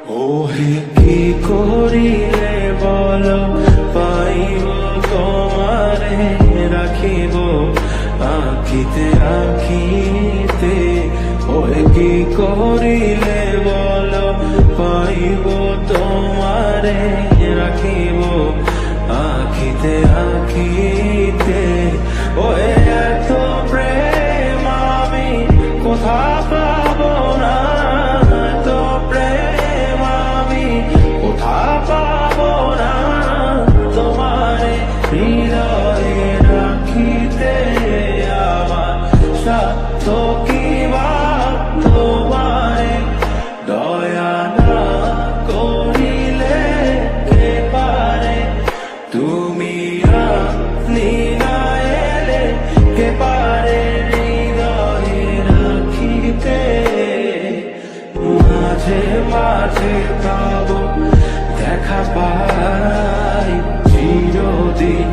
ওহে কি করিলে বল পাইব তোমারে রাখিব আখিতে আখিতে। ওহে কি করিলে বল পাইব তোমারে রাখিব আখিতে আখিতে। ওহে এত প্রেম আমি কোথা পাব না, এত প্রেম আমি কোথা পাব না। তোমারে হৃদয়ে রাখিতে আমার সাধ্য কি বা তোমারে দয়া না করিলে কে পারে। তুমি আপনি না এলে কে পারে হৃদয়ে রাখিতে। মাঝে মাঝে তব দেখা পাই চিরদিন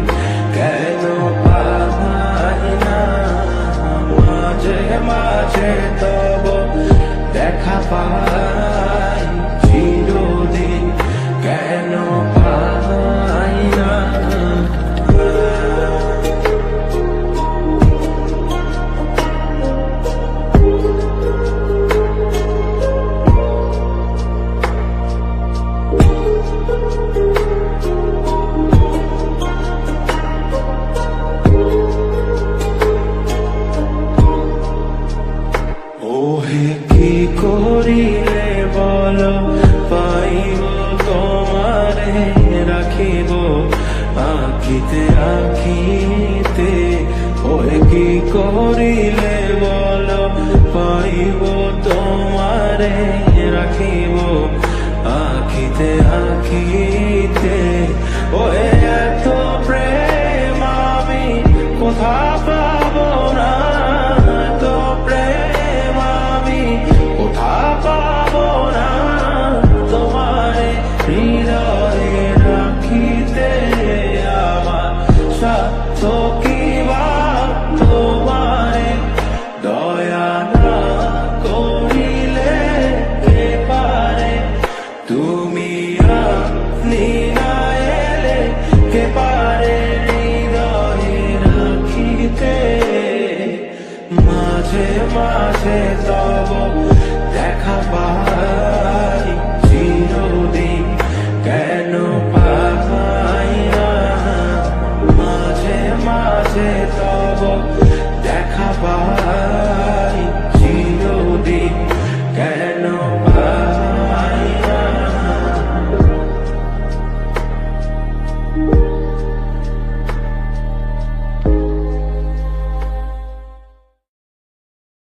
কেন পাই না। মাঝে মাঝে তব দেখা পাই চিরদিন কেন পাই না। ওহে কি করিলে বল পাইব তোমারে রাখিব আখিতে আখিতে। ওহে কি করিলে বল পাইব তোমারে রাখিব আখিতে আখিতে। ওহে